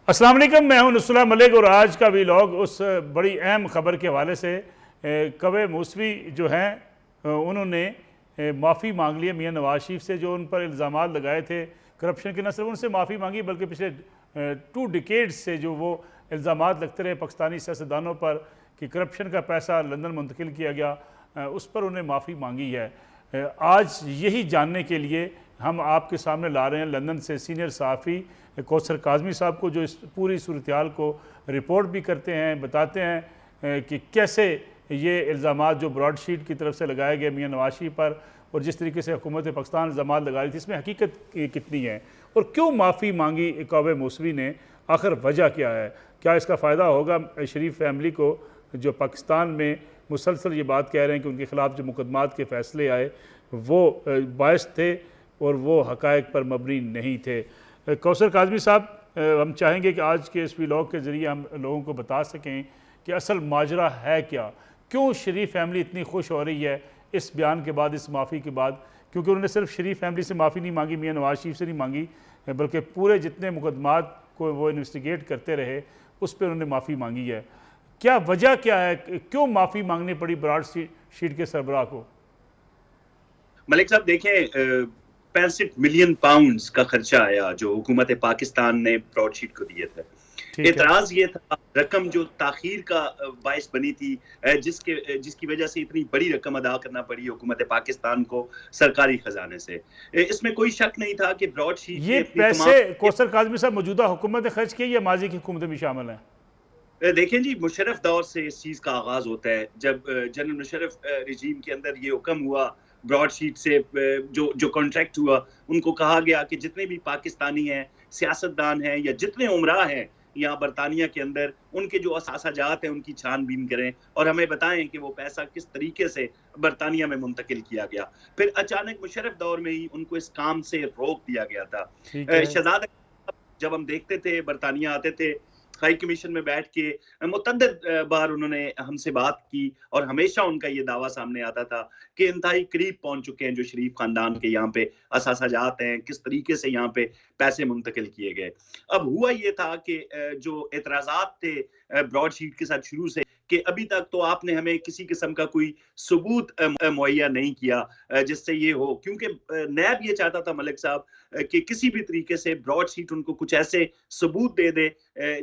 अस्सलाम वालेकुम, मैं हूं नुसरत मलिक और आज का व्लॉग उस बड़ी अहम ख़बर के हवाले से कवे मूसवी जो हैं उन्होंने माफ़ी मांग ली है मियां नवाज शरीफ से। जो उन पर इल्ज़ामात लगाए थे करप्शन के, न सिर्फ उनसे माफ़ी मांगी बल्कि पिछले 2 डिकेड्स से जो वो इल्ज़ामात लगते रहे पाकिस्तानी सियासतदानों पर कि करप्शन का पैसा लंदन मुंतकिल किया गया, उस पर उन्हें माफ़ी मांगी है। आज यही जानने के लिए हम आपके सामने ला रहे हैं लंदन से सीनियर सहाफ़ी कौसर काज़मी साहब को, जो इस पूरी सूरत हाल को रिपोर्ट भी करते हैं, बताते हैं कि कैसे ये इल्ज़ामात जो ब्रॉडशीट की तरफ से लगाए गए मियां नवाज शरीफ पर और जिस तरीके से हुकूमत पाकिस्तान इल्ज़ामात लगा रही थी, इसमें हकीकत कितनी है और क्यों माफ़ी मांगी कवे मूसवी ने, आखिर वजह क्या है। क्या इसका फ़ायदा होगा शरीफ फैमिली को जो पाकिस्तान में मुसलसल ये बात कह रहे हैं कि उनके ख़िलाफ़ जो मुकदमात के फ़ैसले आए वो बायस थे और वो हक़ाइक़ पर मबनी नहीं थे। कौसर काज़मी साहब, हम चाहेंगे कि आज के इस व्लॉग के ज़रिए हम लोगों को बता सकें कि असल माजरा है क्या, क्यों शरीफ फैमिली इतनी खुश हो रही है इस बयान के बाद, इस माफ़ी के बाद। क्योंकि उन्होंने सिर्फ शरीफ फैमिली से माफ़ी नहीं मांगी, मियां नवाज शरीफ से नहीं मांगी, बल्कि पूरे जितने मुकदमात को वो इन्वेस्टिगेट करते रहे उस पर उन्होंने माफ़ी मांगी है। क्या वजह क्या है, क्यों माफ़ी मांगनी पड़ी ब्रॉडशीट के सरबराह को? मलिक साहब देखें, 65 मिलियन पाउंड्स का खर्चा आया जो हुकूमत पाकिस्तान ने ब्रॉडशीट को दिए थे। एतराज ये था रकम जो ताखीर का बायस बनी थी, जिसकी वजह से इतनी बड़ी रकम अदा करना पड़ी हुकूमत पाकिस्तान को सरकारी खजाने से। इसमें कोई शक नहीं था कि ब्रॉडशीट ये पैसे कौसर काज़मी साहब मौजूदा हुकूमत ने खर्च किए या माजी की हुकूमतें भी शामिल हैं? देखें जी, मुशर्रफ दौर से इस चीज का आगाज होता है जब जनरल मुशर्रफ रिजीम के अंदर ये हुक्म हुआ, ब्रॉडशीट से जो कॉन्ट्रैक्ट हुआ, उनको कहा गया कि जितने भी पाकिस्तानी हैं, सियासतदान हैं या जितने उमरा हैं यहाँ बरतानिया के अंदर, उनके जो असासाजात हैं उनकी छानबीन करें और हमें बताएं कि वो पैसा किस तरीके से बरतानिया में मुंतकिल किया गया। फिर अचानक मुशर्रफ दौर में ही उनको इस काम से रोक दिया गया था। शहजादा जब हम देखते थे बरतानिया आते थे, हाई कमीशन में बैठ के मुतअद्दिद बार उन्होंने हमसे बात की और हमेशा उनका ये दावा सामने आता था कि इंतहाई करीब पहुंच चुके हैं जो शरीफ खानदान के यहाँ पे असासाजात हैं, किस तरीके से यहाँ पे पैसे मुंतकिल किए गए। अब हुआ ये था कि जो एतराज़ात थे ब्रॉडशीट के साथ शुरू से कि अभी तक तो आपने हमें किसी किस्म का कोई सबूत मुहैया नहीं किया जिससे ये हो, क्योंकि नैब ये चाहता था मलिक साहब कि किसी भी तरीके से ब्रॉडशीट उनको कुछ ऐसे सबूत दे दे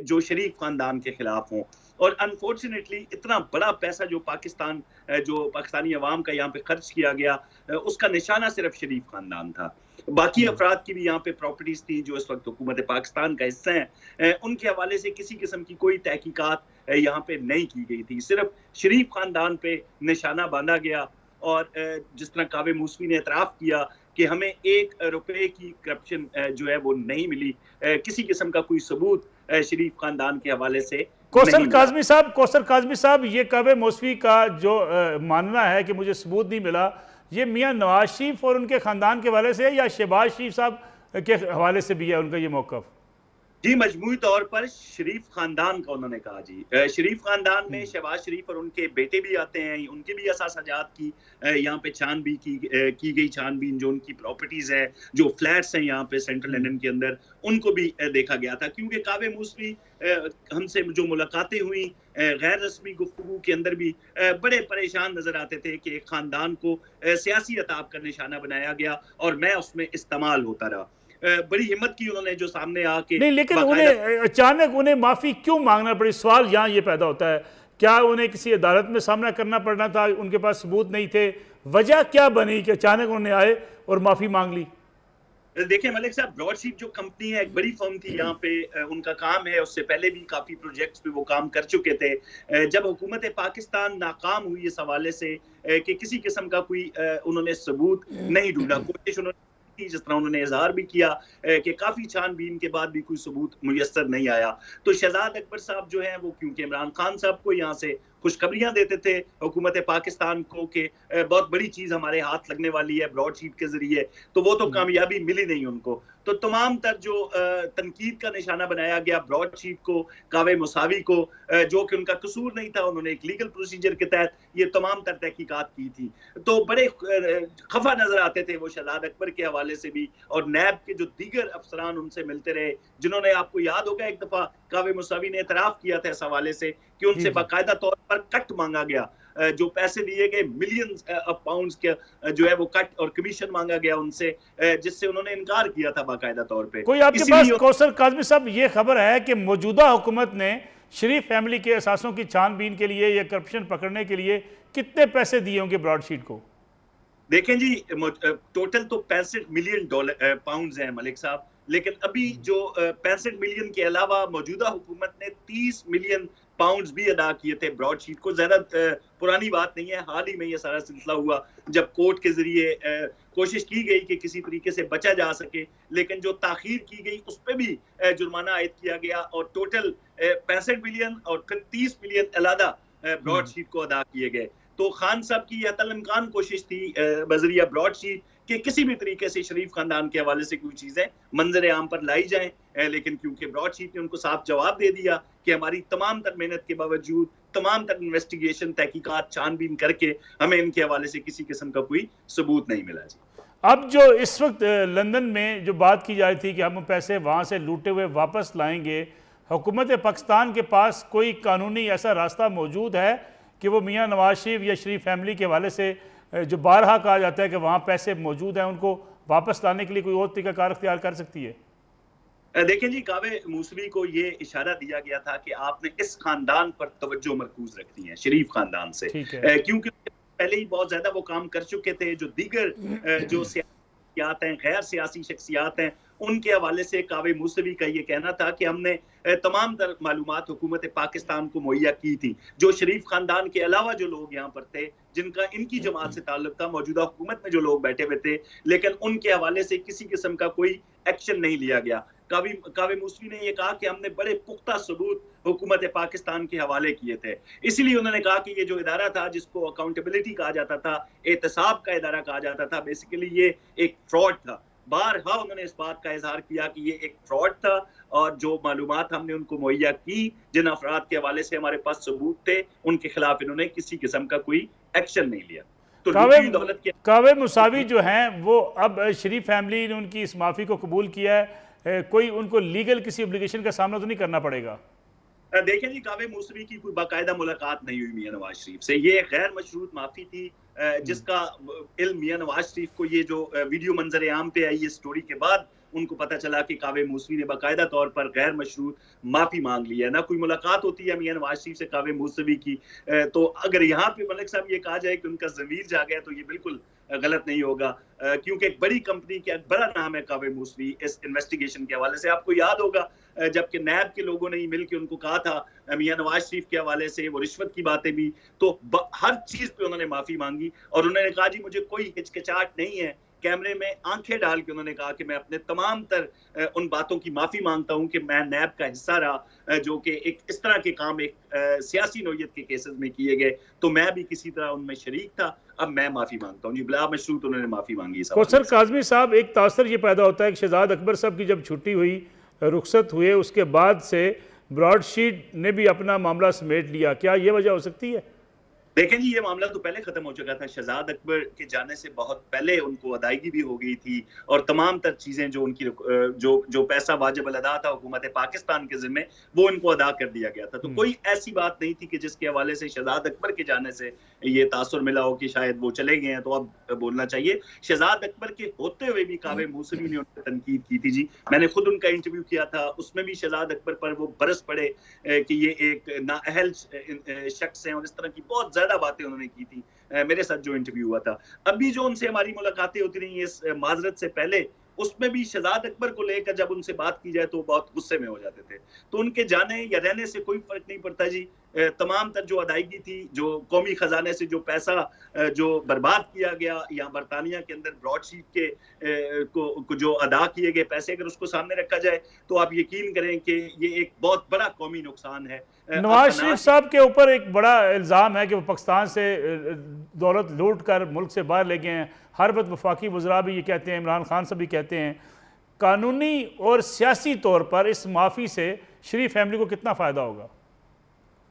जो शरीफ खानदान के खिलाफ हों। और अनफॉर्चुनेटली इतना बड़ा पैसा जो पाकिस्तानी अवाम का यहाँ पे खर्च किया गया, उसका निशाना सिर्फ शरीफ खानदान था। बाकी अफराद की भी यहाँ पे प्रॉपर्टीज थी जो इस वक्त हुकूमत पाकिस्तान का हिस्सा है, उनके हवाले से किसी किस्म की कोई तहकीकात यहाँ पे नहीं की गई थी, सिर्फ शरीफ खानदान पे निशाना बांधा गया। और जिस तरह कावे मूसवी ने एतराफ किया कि हमें 1 रुपए की करप्शन जो है वो नहीं मिली, किसी किस्म का कोई सबूत शरीफ खानदान के हवाले से। कौसर काज़मी साहब, ये कावे मूसवी का जो मानना है कि मुझे सबूत नहीं मिला, ये मियां नवाज शरीफ और उनके खानदान के हवाले से है या शहबाज शरीफ साहब के हवाले से भी है उनका ये मौक़िफ़? जी, मजमूई तौर पर शरीफ खानदान का उन्होंने कहा जी। शरीफ खानदान में शहबाज शरीफ और उनके बेटे भी आते हैं, उनके भी असासाजात की यहाँ पे छानबीन की गई, छानबीन जो उनकी प्रॉपर्टीज है, जो फ्लैट्स हैं यहाँ पे सेंट्रल लंदन के अंदर, उनको भी देखा गया था। क्योंकि कावे मूसवी हमसे जो मुलाकातें हुई गैर रस्मी गुफ्तगू के अंदर भी बड़े परेशान नजर आते थे कि एक खानदान को सियासी अताब का निशाना बनाया गया और मैं उसमें इस्तेमाल होता रहा। बड़ी हिम्मत की उन्होंने जो सामने आके नहीं, लेकिन उन्हें अचानक उन्हें माफ़ी क्यों मांगना पड़ी? सवाल यहाँ ये पैदा होता है, क्या उन्हें किसी अदालत में सामना करना पड़ना था, उनके पास सबूत नहीं थे, वजह क्या बनी कि अचानक उन्हें आए और माफ़ी मांग ली? देखिए मलिक साहब, ब्रॉडशीट जो कंपनी है एक बड़ी फर्म थी यहाँ पे, उनका काम है, उससे पहले भी काफी प्रोजेक्ट्स पे वो काम कर चुके थे। जब हुकूमत पाकिस्तान नाकाम हुई इस हवाले से कि किसी किस्म का कोई उन्होंने सबूत नहीं ढूंढा, कोशिश उन्होंने जिस तरह उन्होंने इजहार भी किया कि काफी छानबीन के बाद भी कोई सबूत मुयस्सर नहीं आया, तो शहजाद अकबर साहब जो हैं वो क्योंकि इमरान खान साहब को यहाँ से खुशखबरियां देते थे हुकूमत पाकिस्तान को कि बहुत बड़ी चीज हमारे हाथ लगने वाली है ब्रॉडशीट के जरिए, तो वो तो कामयाबी मिली नहीं उनको। तो तमाम तर जो तनकीद का निशाना बनाया गया ब्रॉडशीट को, कावे मुसावी को, जो कि उनका कसूर नहीं था, उन्होंने एक लीगल प्रोसीजर के तहत ये तमाम तर तहकीकात की थी। तो बड़े खफा नजर आते थे वो शहजाद अकबर के हवाले से भी, और नैब के जो दीगर अफसरान उनसे मिलते रहे, जिन्होंने, आपको याद होगा एक दफा कावे मुसावी ने एतराफ किया था इस हवाले से कि उनसे बाकायदा तौर पर कट मांगा गया, जो पैसे दिए गए मिलियंस ऑफ पाउंड्स के, जो है वो कट और कमीशन मांगा गया उनसे, जिससे उन्होंने इनकार किया था बाकायदा तौर पे। कोई आपके पास कौसर काज़मी साहब ये खबर है कि मौजूदा हुकूमत ने शरीफ फैमिली के असासों की छानबीन के लिए या करप्शन पकड़ने के लिए कितने पैसे दिए होंगे ब्रॉडशीट को? देखें जी, टोटल तो 65 मिलियन पाउंड्स हैं मलिक साहब, लेकिन अभी जो 65 मिलियन के अलावा मौजूदा हुकूमत ने 30 मिलियन पाउंड्स भी अदा किए थे ब्रॉडशीट को। ज्यादा पुरानी बात नहीं है, हाल ही में ये सारा सिलसिला हुआ जब कोर्ट के जरिए कोशिश की गई कि किसी तरीके से बचा जा सके, लेकिन जो ताखीर की गई उस पर भी जुर्माना आयद किया गया, और टोटल 65 मिलियन और 30 मिलियन अलहदा ब्रॉडशीट को अदा किए गए। तो खान साहब की यह तलमकान कोशिश थी बजरिया ब्रॉडशीट कि किसी भी तरीके से शरीफ खानदान के हवाले से कोई चीजें मंजर आम पर लाई जाएं, लेकिन क्योंकि ब्रॉडशीट ने उनको साफ जवाब दे दिया कि हमारी तमाम तर मेहनत के बावजूद, तमाम तर इन्वेस्टिगेशन, तहकीकात, छानबीन करके हमें इनके हवाले से किसी किस्म का कोई सबूत नहीं मिला जी। अब जो इस वक्त लंदन में जो बात की जा रही थी कि हम पैसे वहाँ से लूटे हुए वापस लाएंगे, हुकूमत पाकिस्तान के पास कोई कानूनी ऐसा रास्ता मौजूद है कि वो मियाँ नवाज शरीफ या शरीफ फैमिली के हवाले से जो बारहा कहा जाता है कि वहाँ पैसे मौजूद हैं, उनको वापस लाने के लिए कोई और तरीकाकार इख्तियार कर सकती है? देखें जी, कावे मूसवी को ये इशारा दिया गया था कि आपने इस खानदान पर तवज्जो मरकूज रखनी है, शरीफ खानदान से, क्योंकि पहले ही बहुत ज्यादा वो काम कर चुके थे। जो दीगर जो शख्सियात हैं, गैर सियासी शख्सियात हैं, उनके हवाले से कावे मूसवी का ये कहना था कि हमने तमाम तर मालूमात हुकूमत पाकिस्तान को मुहैया की थी। जो शरीफ खानदान के अलावा जो लोग यहाँ पर थे, जिनका इनकी जमात से ताल्लुक था, मौजूदा हुकूमत में जो लोग बैठे हुए थे, लेकिन उनके हवाले से किसी किस्म का कोई एक्शन नहीं लिया गया। कावे मूसवी ने यह कहा कि हमने बड़े पुख्ता सबूत हुकूमत पाकिस्तान के हवाले किए थे। इसीलिए उन्होंने कहा कि ये जो इदारा था, जिसको अकाउंटेबिलिटी कहा जाता था, एहतसाब का इदारा कहा जाता था, बेसिकली ये एक फ्रॉड था। बारहा उन्होंने इस बात का इजहार किया कि ये एक फ्रॉड था, और जो मालूमात हमने उनको मुहैया की, जिन अफराद के हवाले से हमारे पास सबूत थे, उनके खिलाफ इन्होंने किसी किस्म का कोई एक्शन नहीं लिया। तो कावे मुसावी जो हैं वो अब शरीफ फैमिली ने उनकी इस माफ़ी को कबूल किया है, कोई उनको लीगल किसी ऑब्लिगेशन का सामना तो नहीं करना पड़ेगा? देखें जी, कावे मूसवी की कोई बाकायदा मुलाकात नहीं हुई मियां नवाज शरीफ से। ये गैर मशरूत माफी थी, जिसका इल्म मियां नवाज शरीफ को ये जो वीडियो मंजर आम पे आई, ये स्टोरी के बाद उनको पता चला कि कावे मूसवी ने बाकायदा तौर पर गैर मशरूत माफी मांग ली है। ना कोई मुलाकात होती है मियां नवाज शरीफ से कावे मूसवी की। तो अगर यहाँ पे मलिक साहब ये कहा जाए कि उनका ज़मीर जाग गया, तो ये बिल्कुल गलत नहीं होगा, क्योंकि एक बड़ी कंपनी का बड़ा नाम है कावे मूसवी इस इन्वेस्टिगेशन के हवाले से। आपको याद होगा जबकि नैब के लोगों ने ही मिलकर उनको कहा था मियां नवाज शरीफ के हवाले से, वो रिश्वत की बातें भी, तो हर चीज पे उन्होंने माफी मांगी, और उन्होंने कहा जी मुझे कोई हिचकिचाहट नहीं है। कैमरे में आंखें डाल के उन्होंने कहा कि मैं अपने तमाम तर उन बातों की माफी मांगता हूं कि मैं नैब का हिस्सा रहा, जो कि एक इस तरह के काम एक सियासी नौयत के केसेस में किए गए, तो मैं भी किसी तरह उनमें शरीक था, अब मैं माफी मांगता हूं जी। बिला मशरूत उन्होंने माफी मांगी। कौसर काज़मी साहब, एक तासर ये पैदा होता है कि शहजाद अकबर साहब की जब छुट्टी हुई, रुखसत हुए, उसके बाद से ब्रॉडशीट ने भी अपना मामला समेट लिया, क्या ये वजह हो सकती है? देखें जी, ये मामला तो पहले खत्म हो चुका था। शहजाद अकबर के जाने से बहुत पहले उनको अदायगी भी हो गई थी, और तमाम तर चीजें जो उनकी जो पैसा वाजिब अदा था हुकूमत पाकिस्तान के जिम्मे, वो इनको अदा कर दिया गया था। तो कोई ऐसी बात नहीं थी कि जिसके हवाले से शहजाद अकबर के जाने से ये तासुर मिला हो कि शायद वो चले गए हैं तो अब बोलना चाहिए। शहजाद अकबर के होते हुए भी कावे मूसवी ने उन पर तनकीद की थी जी। मैंने खुद उनका इंटरव्यू किया था, उसमें भी शहजाद अकबर पर वो बरस पड़े कि ये एक नाअहल शख्स हैं, और इस तरह की बहुत ज्यादा बातें उन्होंने की थी मेरे साथ जो इंटरव्यू हुआ था। अभी जो उनसे हमारी मुलाकातें होती रही इस माजरत से पहले, उसमें भी शहजाद अकबर को लेकर जब उनसे बात की जाए तो बहुत गुस्से में हो जाते थे। तो उनके जाने या रहने से कोई फर्क नहीं पड़ता जी। तमाम तर जो अदायगी थी, जो कौमी खजाने से जो पैसा जो बर्बाद किया गया, या बरतानिया के अंदर ब्रॉडशीट के को जो अदा किए गए पैसे, अगर उसको सामने रखा जाए तो आप यकीन करें कि ये एक बहुत बड़ा कौमी नुकसान है। नवाज शरीफ साहब के ऊपर एक बड़ा इल्ज़ाम है कि वो पाकिस्तान से दौलत लूट कर मुल्क से बाहर ले गए हैं। हर वक्त वफाकी वज़रा भी ये कहते हैं, इमरान खान साहब भी कहते हैं। कानूनी और सियासी तौर पर इस माफ़ी से शरीफ फैमिली को कितना फ़ायदा होगा?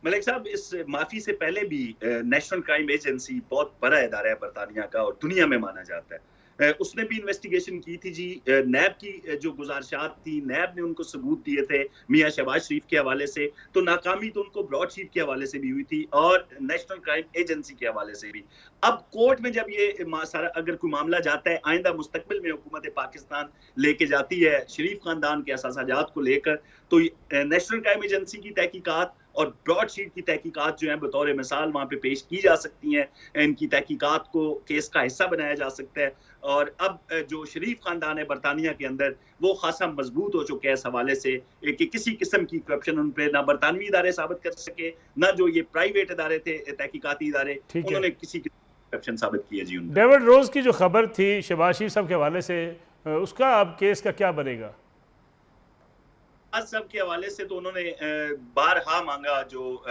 मलिक साहब, इस माफी से पहले भी नेशनल क्राइम एजेंसी बहुत बड़ा इदारा है बरतानिया का और दुनिया में माना जाता है। उसने भी इन्वेस्टिगेशन की थी जी। नैब की जो गुजारिशात थी, नैब ने उनको सबूत दिए थे मियां शहबाज शरीफ के हवाले से, तो नाकामी तो उनको ब्रॉडशीट के हवाले से भी हुई थी और नेशनल क्राइम एजेंसी के हवाले से भी। अब कोर्ट में जब ये सारा अगर कोई मामला जाता है, आइंदा मुस्तकबिल में हुकूमत पाकिस्तान लेके जाती है शरीफ खानदान के असासाजात को लेकर, तो नेशनल क्राइम एजेंसी की तहकीकात और ब्रॉडशीट की तहकीकात जो है बतौर मिसाल वहां पे पेश की जा सकती हैं। इनकी तहकीकात को केस का हिस्सा बनाया जा सकता है। और अब जो शरीफ खानदान है बरतानिया के अंदर, वो खासा मजबूत हो चुके हैं इस हवाले से कि किसी किस्म की करप्शन उन पे ना बरतानवी इदारे साबित कर सके, ना जो ये प्राइवेट इदारे थे तहकीकाती इदारे, उन्होंने किसी करप्शन साबित किया जी। डेविड रोज की जो खबर थी शहबाज शरीफ साहब के हवाले से, उसका अब केस का क्या बनेगा? सब के हवाले से तो उन्होंने बारहा मांगा, जो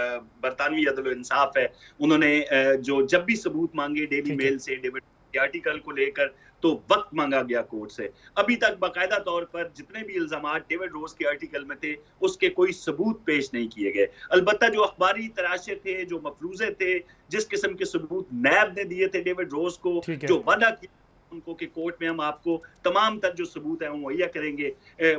बरतानवी अदल इंसाफ है, उन्होंने जो जब भी सबूत मांगे डेली मेल से डेविड के आर्टिकल को लेकर, तो वक्त मांगा गया कोर्ट से। अभी तक बाकायदा तौर पर जितने भी इल्जामात डेविड रोज के आर्टिकल में थे, उसके कोई सबूत पेश नहीं किए गए। अलबत्ता जो अखबारी तराशे थे, जो मफरूजे थे, जिस किस्म के सबूत नैब ने दिए थे डेविड रोज को, जो वादा किया उनको कि कोर्ट में हम आपको तमाम तर जो सबूत है वो मुहैया करेंगे,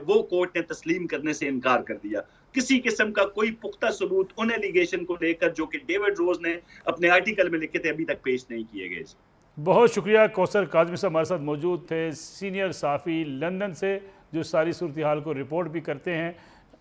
वो कोर्ट ने तस्लीम करने से इनकार कर दिया। किसी किस्म का कोई पुख्ता सबूत उन एलिगेशन को लेकर जो कि डेविड रोज ने अपने आर्टिकल में लिखे थे, अभी तक पेश नहीं किए गए। बहुत शुक्रिया। कौसर काज़मी साहब हमारे साथ मौजूद थे, सीनियर साफ़ी लंदन से, जो सारी सूरत हाल को रिपोर्ट भी करते हैं।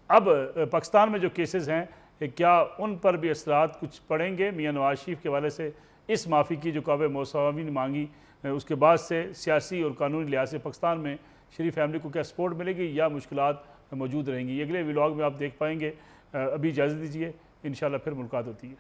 अब पाकिस्तान में जो केसेस हैं, क्या उन पर भी असरात कुछ पड़ेंगे? मियां नवाज शरीफ के हवाले से इस माफ़ी की जो काबिल मौसावी ने मांगी, उसके बाद से सियासी और कानूनी लिहाज से पाकिस्तान में शरीफ फैमिली को क्या सपोर्ट मिलेगी या मुश्किलात मौजूद रहेंगी? अगले व्लॉग में आप देख पाएंगे। अभी इजाज़त दीजिए, इंशाल्लाह फिर मुलाकात होती है।